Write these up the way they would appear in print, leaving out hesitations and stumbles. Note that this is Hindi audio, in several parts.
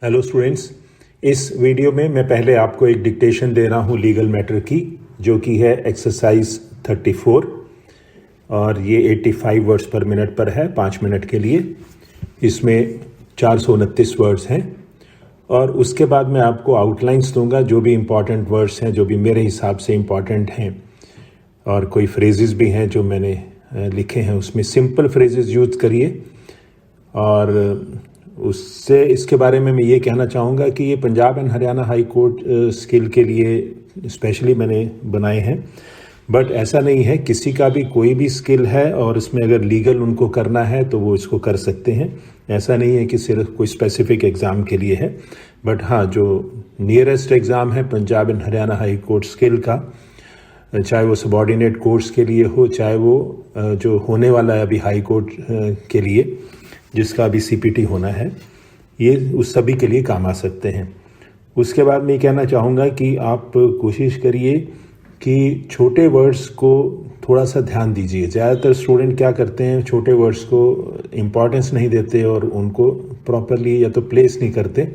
हेलो स्टूडेंट्स, इस वीडियो में मैं पहले आपको एक डिक्टेशन दे रहा हूँ लीगल मैटर की, जो कि है एक्सरसाइज 34 और ये 85 वर्ड्स पर मिनट पर है 5 मिनट के लिए। इसमें 429 वर्ड्स हैं और उसके बाद मैं आपको आउटलाइंस दूंगा, जो भी इम्पॉर्टेंट वर्ड्स हैं, जो भी मेरे हिसाब से इम्पॉर्टेंट हैं, और कोई फ्रेजेस भी हैं जो मैंने लिखे हैं। उसमें सिंपल फ्रेजेस यूज़ करिए। और उससे इसके बारे में मैं ये कहना चाहूँगा कि ये Punjab and Haryana high court skill के लिए स्पेशली मैंने बनाए हैं, बट ऐसा नहीं है, किसी का भी कोई भी स्किल है और इसमें अगर लीगल उनको करना है तो वो इसको कर सकते हैं। ऐसा नहीं है कि सिर्फ कोई स्पेसिफिक एग्ज़ाम के लिए है, बट हाँ, जो नियरेस्ट एग्ज़ाम है Punjab and Haryana high court skill का, चाहे वो सबॉर्डिनेट कोर्ट्स के लिए हो, चाहे वो जो होने वाला है अभी हाई कोर्ट के लिए, जिसका अभी सीपीटी होना है, ये उस सभी के लिए काम आ सकते हैं। उसके बाद मैं कहना चाहूँगा कि आप कोशिश करिए कि छोटे वर्ड्स को थोड़ा सा ध्यान दीजिए। ज़्यादातर स्टूडेंट क्या करते हैं, छोटे वर्ड्स को इम्पॉर्टेंस नहीं देते और उनको प्रॉपरली या तो प्लेस नहीं करते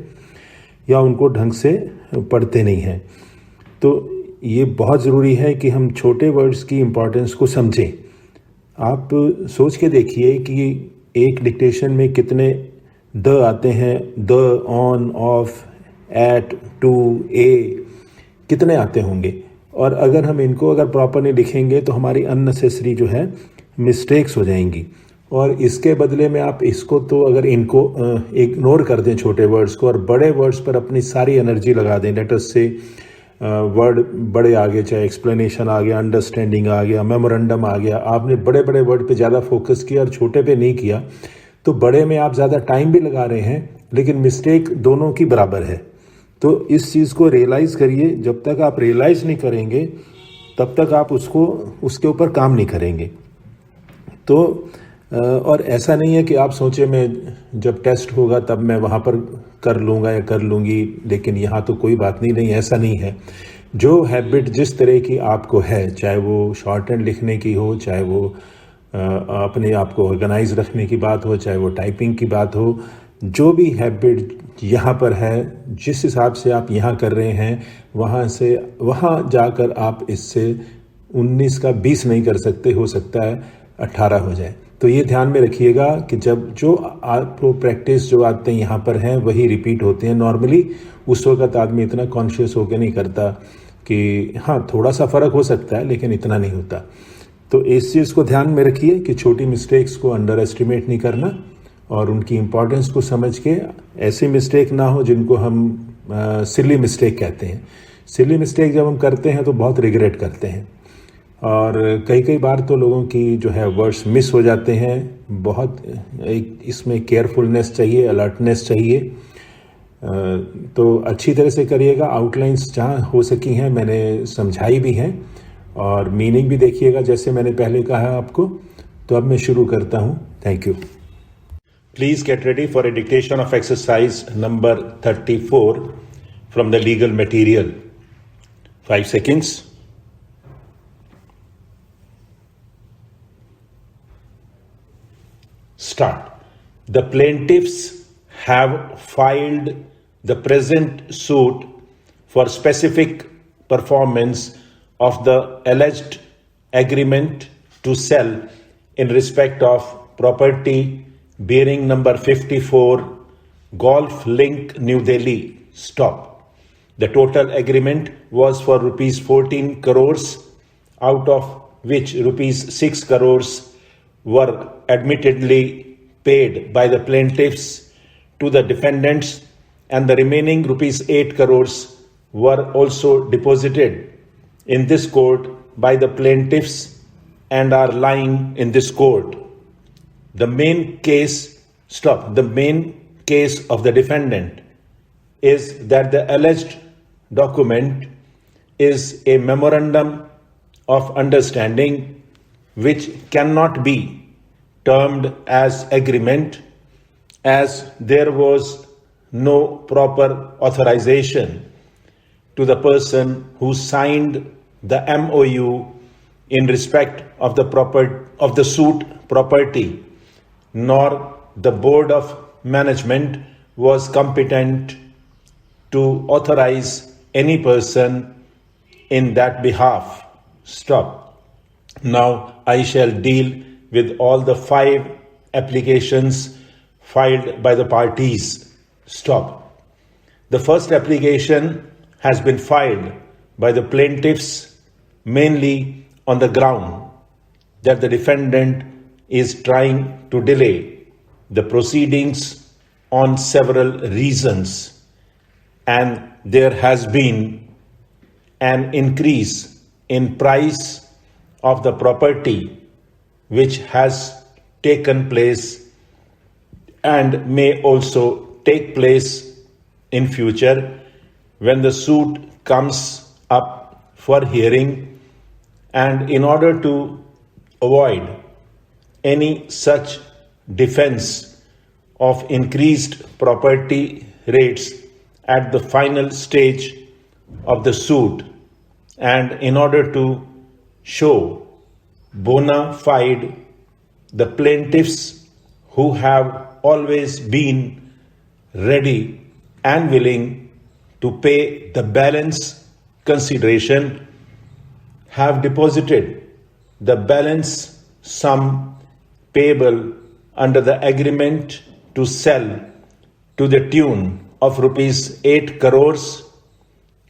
या उनको ढंग से पढ़ते नहीं हैं। तो ये बहुत ज़रूरी है कि हम छोटे वर्ड्स की इम्पॉर्टेंस को समझें। आप सोच के देखिए कि एक डिक्टेशन में कितने द आते हैं, the, on, of, at, to, a, कितने आते होंगे। और अगर हम इनको अगर प्रॉपरली लिखेंगे तो हमारी अननेसेसरी जो है मिस्टेक्स हो जाएंगी। और इसके बदले में आप इसको तो अगर इनको इग्नोर कर दें छोटे वर्ड्स को और बड़े वर्ड्स पर अपनी सारी एनर्जी लगा दें, लेट अस से वर्ड बड़े आ गए, चाहे एक्सप्लेनेशन आ गया, अंडरस्टैंडिंग आ गया, मेमोरेंडम आ गया, आपने बड़े बड़े वर्ड पे ज़्यादा फोकस किया और छोटे पे नहीं किया, तो बड़े में आप ज़्यादा टाइम भी लगा रहे हैं लेकिन मिस्टेक दोनों की बराबर है। तो इस चीज़ को रियलाइज़ करिए। जब तक आप रियलाइज़ नहीं करेंगे तब तक आप उसके ऊपर काम नहीं करेंगे। तो और ऐसा नहीं है कि आप सोचें मैं जब टेस्ट होगा तब मैं वहाँ पर कर लूँगा या कर लूँगी, लेकिन यहाँ तो कोई बात नहीं, ऐसा नहीं है। जो हैबिट जिस तरह की आपको है, चाहे वो शॉर्ट हैंड लिखने की हो, चाहे वो अपने आप को ऑर्गेनाइज रखने की बात हो, चाहे वो टाइपिंग की बात हो, जो भी हैबिट यहाँ पर है, जिस हिसाब से आप यहाँ कर रहे हैं, वहाँ से वहाँ जाकर आप इससे 19 का 20 नहीं कर सकते, हो सकता है 18 हो जाए। तो ये ध्यान में रखिएगा कि जब जो आपको प्रैक्टिस जो आते हैं यहाँ पर हैं वही रिपीट होते हैं। नॉर्मली उस वक्त आदमी इतना कॉन्शियस होकर नहीं करता कि हाँ थोड़ा सा फ़र्क हो सकता है, लेकिन इतना नहीं होता। तो इस चीज़ को ध्यान में रखिए कि छोटी मिस्टेक्स को अंडर एस्टिमेट नहीं करना और उनकी इम्पोर्टेंस को समझ के ऐसी मिस्टेक ना हो जिनको हम सिली मिस्टेक कहते हैं। सिली मिस्टेक जब हम करते हैं तो बहुत रिग्रेट करते हैं और कई बार तो लोगों की जो है वर्ड्स मिस हो जाते हैं। बहुत एक इसमें केयरफुलनेस चाहिए, अलर्टनेस चाहिए। तो अच्छी तरह से करिएगा। आउटलाइंस जहाँ हो सकी हैं मैंने समझाई भी हैं और मीनिंग भी देखिएगा जैसे मैंने पहले कहा आपको। तो अब मैं शुरू करता हूँ। Thank you. Please get ready for a dictation of exercise number 34 from the legal material. 5 seconds. Start. The plaintiffs have filed the present suit for specific performance of the alleged agreement to sell in respect of property bearing number 54 Golf Link, New Delhi. Stop. The total agreement was for rupees 14 crores, out of which rupees 6 crores were admittedly paid by the plaintiffs to the defendants, and the remaining rupees 8 crores were also deposited in this court by the plaintiffs and are lying in this court. The main case of the defendant is that the alleged document is a memorandum of understanding which cannot be termed as agreement, as there was no proper authorization to the person who signed the MOU in respect of the suit property, nor the board of management was competent to authorize any person in that behalf. Stop. Now I shall deal with all the 5 applications filed by the parties. Stop. The first application has been filed by the plaintiffs mainly on the ground that the defendant is trying to delay the proceedings on several reasons, and there has been an increase in price of the property which has taken place and may also take place in future when the suit comes up for hearing, and in order to avoid any such defense of increased property rates at the final stage of the suit, and in order to show bona fide the plaintiffs who have always been ready and willing to pay the balance consideration, have deposited the balance sum payable under the agreement to sell to the tune of rupees 8 crores,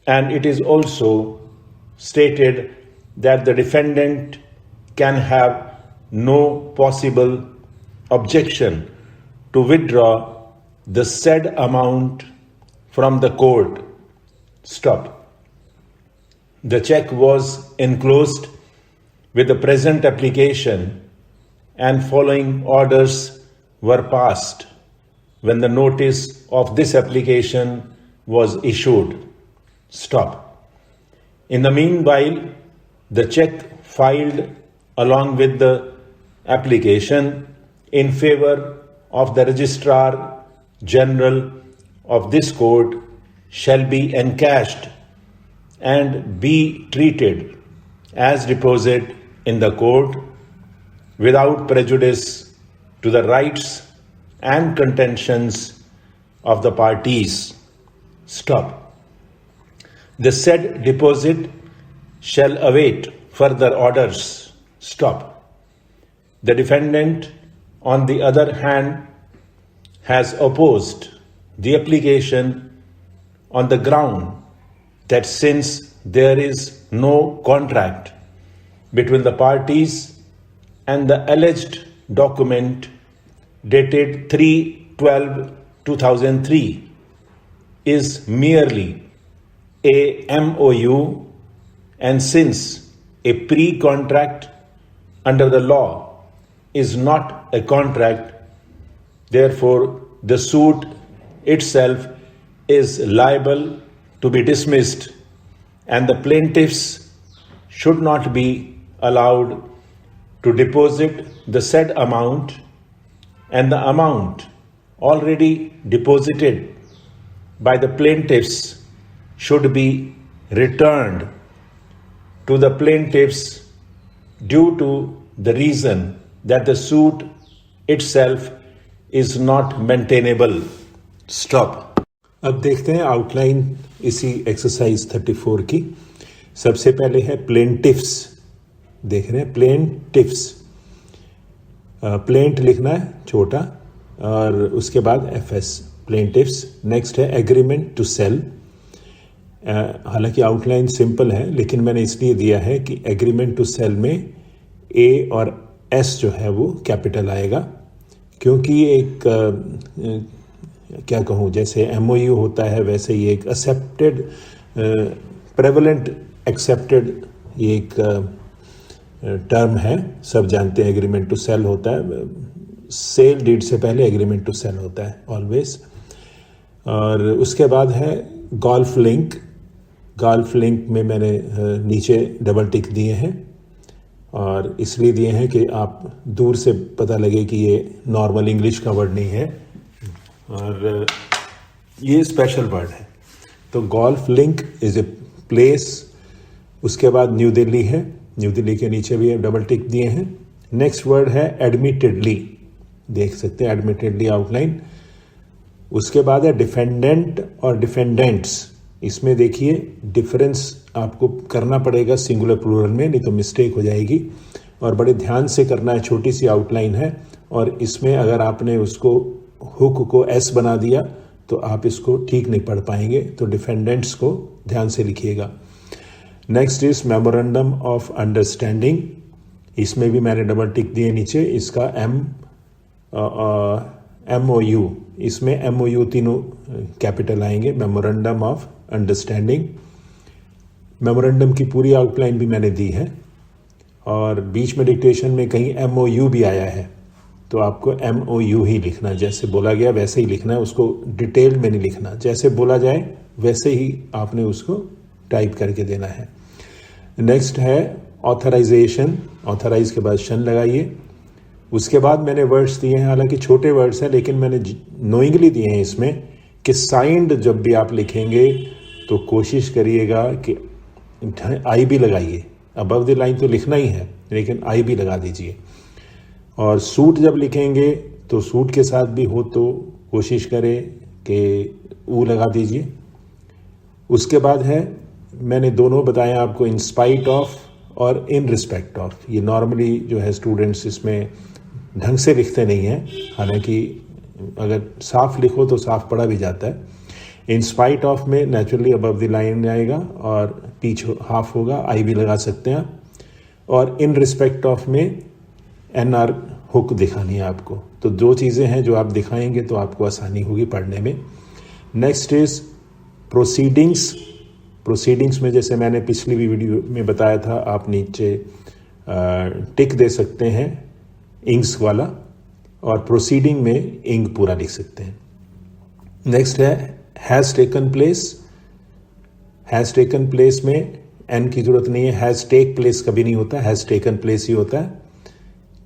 and it is also stated that the defendant can have no possible objection to withdraw the said amount from the court. Stop. The check was enclosed with the present application, and following orders were passed when the notice of this application was issued. Stop. In the meanwhile, the check filed along with the application in favor of the Registrar General of this court shall be encashed and be treated as deposit in the court without prejudice to the rights and contentions of the parties. Stop. The said deposit shall await further orders. Stop. The defendant, on the other hand, has opposed the application on the ground that since there is no contract between the parties and the alleged document dated 3/12/2003 is merely a MOU, and since a pre-contract under the law is not a contract, therefore the suit itself is liable to be dismissed, and the plaintiffs should not be allowed to deposit the said amount, and the amount already deposited by the plaintiffs should be returned to the plaintiffs due to the reason that the suit itself is not maintainable. Stop. अब देखते हैं आउटलाइन इसी एक्सरसाइज 34 की। सबसे पहले है प्लेंटिफ्स, देख रहे हैं प्लेंटिफ्स, प्लेंट लिखना है छोटा और उसके बाद FS, प्लेंटिफ्स। नेक्स्ट है एग्रीमेंट टू सेल। हालांकि आउटलाइन सिंपल है लेकिन मैंने इसलिए दिया है कि एग्रीमेंट टू सेल में A और S जो है वो कैपिटल आएगा, क्योंकि एक क्या कहूँ, जैसे MOU होता है वैसे ही एक एक्सेप्टेड प्रेवलेंट एक्सेप्टेड ये एक टर्म है, सब जानते हैं। एग्रीमेंट टू सेल होता है, सेल डीड से पहले एग्रीमेंट टू सेल होता है ऑलवेज। और उसके बाद है गोल्फ लिंक। गोल्फ लिंक में मैंने नीचे डबल टिक दिए हैं और इसलिए दिए हैं कि आप दूर से पता लगे कि ये नॉर्मल इंग्लिश का वर्ड नहीं है और ये स्पेशल वर्ड है। तो golf link is a place. उसके बाद न्यू दिल्ली है, न्यू दिल्ली के नीचे भी डबल टिक दिए हैं। नेक्स्ट वर्ड है एडमिटेडली, देख सकते हैं एडमिटेडली आउटलाइन। उसके बाद है डिफेंडेंट और डिफेंडेंट्स। इसमें देखिए डिफरेंस आपको करना पड़ेगा सिंगुलर प्लूरल में, नहीं तो मिस्टेक हो जाएगी, और बड़े ध्यान से करना है। छोटी सी आउटलाइन है और इसमें अगर आपने उसको हुक को एस बना दिया तो आप इसको ठीक नहीं पढ़ पाएंगे, तो डिफेंडेंट्स को ध्यान से लिखिएगा। Next is memorandum of understanding. इसमें भी मैंने डबल टिक दिए नीचे। इसका MOU, इसमें MOU तीनों कैपिटल आएंगे, मेमोरेंडम ऑफ अंडरस्टैंडिंग। मेमोरेंडम की पूरी आउटलाइन भी मैंने दी है और बीच में डिक्टेशन में कहीं MOU भी आया है, तो आपको MOU ही लिखना, जैसे बोला गया वैसे ही लिखना है, उसको डिटेल में नहीं लिखना, जैसे बोला जाए वैसे ही आपने उसको टाइप करके देना है। नेक्स्ट है ऑथराइजेशन। ऑथराइज के बाद शन लगाइए। उसके बाद मैंने वर्ड्स दिए हैं, हालांकि छोटे वर्ड्स हैं लेकिन मैंने नोइंगली दिए हैं इसमें, कि साइंड जब भी आप लिखेंगे तो कोशिश करिएगा कि आई भी लगाइए। अबव द लाइन तो लिखना ही है लेकिन आई भी लगा दीजिए। और सूट जब लिखेंगे तो सूट के साथ भी हो तो कोशिश करें कि ऊ लगा दीजिए। उसके बाद है, मैंने दोनों बताया आपको, इन स्पाइट ऑफ और इन रिस्पेक्ट ऑफ। ये नॉर्मली जो है स्टूडेंट्स इसमें ढंग से लिखते नहीं हैं, हालांकि अगर साफ लिखो तो साफ पढ़ा भी जाता है। इन स्पाइट ऑफ में नेचुरली अबव द लाइन आएगा और पीछे हाफ होगा, आई भी लगा सकते हैं। और इन रिस्पेक्ट ऑफ में NR हुक दिखानी है आपको। तो दो चीज़ें हैं जो आप दिखाएंगे तो आपको आसानी होगी पढ़ने में। Next is proceedings. प्रोसीडिंग्स में जैसे मैंने पिछली भी वीडियो में बताया था, आप नीचे टिक दे सकते हैं इंग्स वाला, और प्रोसीडिंग में इंग पूरा लिख सकते हैं। नेक्स्ट है has taken place. Has taken place में एन की जरूरत नहीं है, हैज़ टेक प्लेस कभी नहीं होता, हैज़ टेकन प्लेस ही होता है,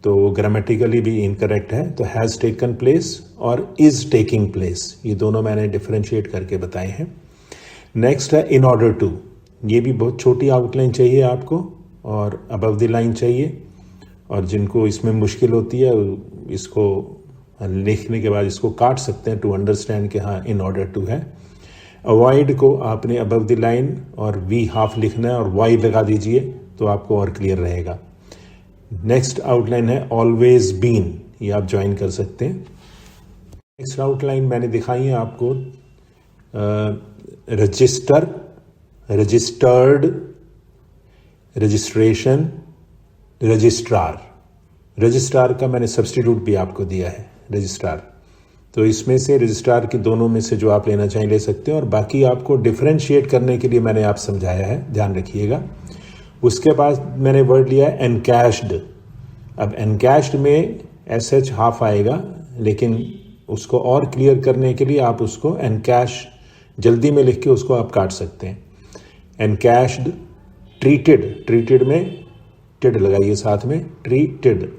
तो ग्रामेटिकली भी इनकरेक्ट है। तो हैज़ टेकन प्लेस और इज टेकिंग प्लेस, ये दोनों मैंने डिफरेंशिएट करके बताए हैं। नेक्स्ट है इन ऑर्डर टू। ये भी बहुत छोटी आउटलाइन चाहिए आपको और अबव द लाइन चाहिए, और जिनको इसमें मुश्किल होती है इसको लिखने के बाद इसको काट सकते हैं टू अंडरस्टैंड कि हाँ इन ऑर्डर टू है। अवॉइड को आपने अबव द लाइन और वी हाफ लिखना है और वाई लगा दीजिए तो आपको और क्लियर रहेगा। नेक्स्ट आउटलाइन है ऑलवेज बीन, ये आप ज्वाइन कर सकते हैं। नेक्स्ट आउटलाइन मैंने दिखाई है आपको, register, registered, registration, registrar. Registrar का मैंने सब्स्टिट्यूट भी आपको दिया है, रजिस्ट्रार। तो इसमें से रजिस्ट्रार की दोनों में से जो आप लेना चाहें ले सकते हैं, और बाकी आपको डिफरेंशिएट करने के लिए मैंने आप समझाया है, ध्यान रखिएगा। उसके बाद मैंने वर्ड लिया है एनकैश्ड। अब एनकैश्ड में SH हाफ आएगा, लेकिन उसको और क्लियर करने के लिए आप उसको एनकैश जल्दी में लिख के उसको आप काट सकते हैं। एनकैश्ड। ट्रीटेड, ट्रीटेड में टिड लगाइए साथ में, ट्रीटेड।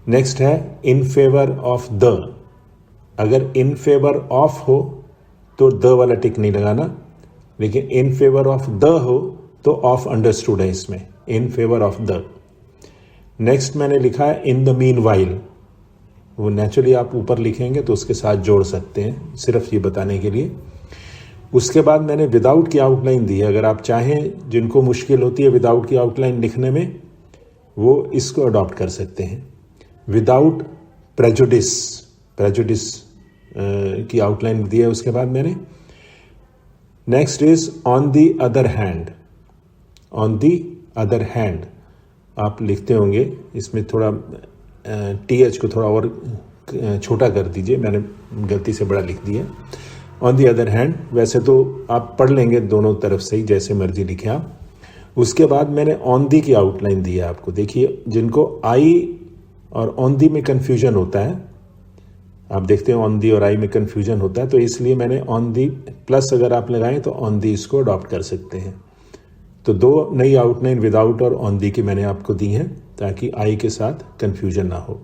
नेक्स्ट है इन फेवर ऑफ द। अगर इन फेवर ऑफ हो तो द वाला टिक नहीं लगाना, लेकिन इन फेवर ऑफ द हो तो ऑफ अंडरस्टूड है इसमें, in favour of the. Next मैंने लिखा है इन द मीन वाइल। वो नेचुरली आप ऊपर लिखेंगे तो उसके साथ जोड़ सकते हैं, सिर्फ ये बताने के लिए। उसके बाद मैंने विदाउट की आउटलाइन दी है। अगर आप चाहें, जिनको मुश्किल होती है विदाउट की आउटलाइन लिखने में, वो इसको अडॉप्ट कर सकते हैं। विदाउट प्रेजुडिस, प्रेजुडिस की आउटलाइन दी है उसके बाद मैंने। Next is on the other hand. On the other hand आप लिखते होंगे, इसमें थोड़ा TH को थोड़ा और छोटा कर दीजिए, मैंने गलती से बड़ा लिख दिया। ऑन दी अदर हैंड, वैसे तो आप पढ़ लेंगे दोनों तरफ से ही, जैसे मर्जी लिखे आप। उसके बाद मैंने ऑन दी की आउटलाइन दी है आपको। देखिए, जिनको आई और ऑन दी में कन्फ्यूजन होता है, आप देखते हैं ऑन दी और आई में कन्फ्यूजन होता है, तो इसलिए मैंने ऑन दी प्लस अगर आप लगाएं तो ऑन दी इसको अडॉप्ट कर सकते हैं। तो दो नई आउटलाइन विदाउट और ऑन दी की मैंने आपको दी हैं ताकि आई के साथ कन्फ्यूजन ना हो।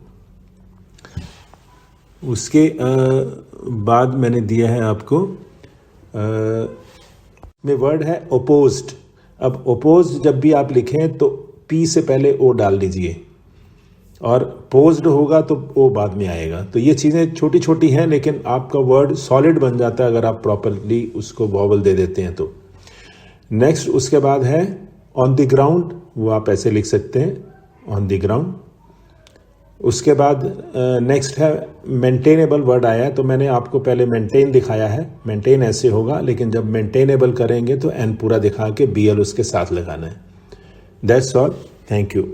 उसके बाद मैंने दिया है आपको में वर्ड है ओपोज्ड। अब ओपोज्ड जब भी आप लिखें तो पी से पहले ओ डाल लीजिए। और पोज्ड होगा तो वो बाद में आएगा। तो ये चीज़ें छोटी छोटी हैं, लेकिन आपका वर्ड सॉलिड बन जाता है अगर आप प्रॉपरली उसको वॉवल दे देते हैं तो। नेक्स्ट उसके बाद है ऑन द ग्राउंड, वो आप ऐसे लिख सकते हैं, ऑन द ग्राउंड। उसके बाद नेक्स्ट है मेंटेनेबल वर्ड आया है, तो मैंने आपको पहले मेंटेन दिखाया है, मेंटेन ऐसे होगा, लेकिन जब मेंटेनेबल करेंगे तो एन पूरा दिखा के BL उसके साथ लगाना है। That's all, thank you.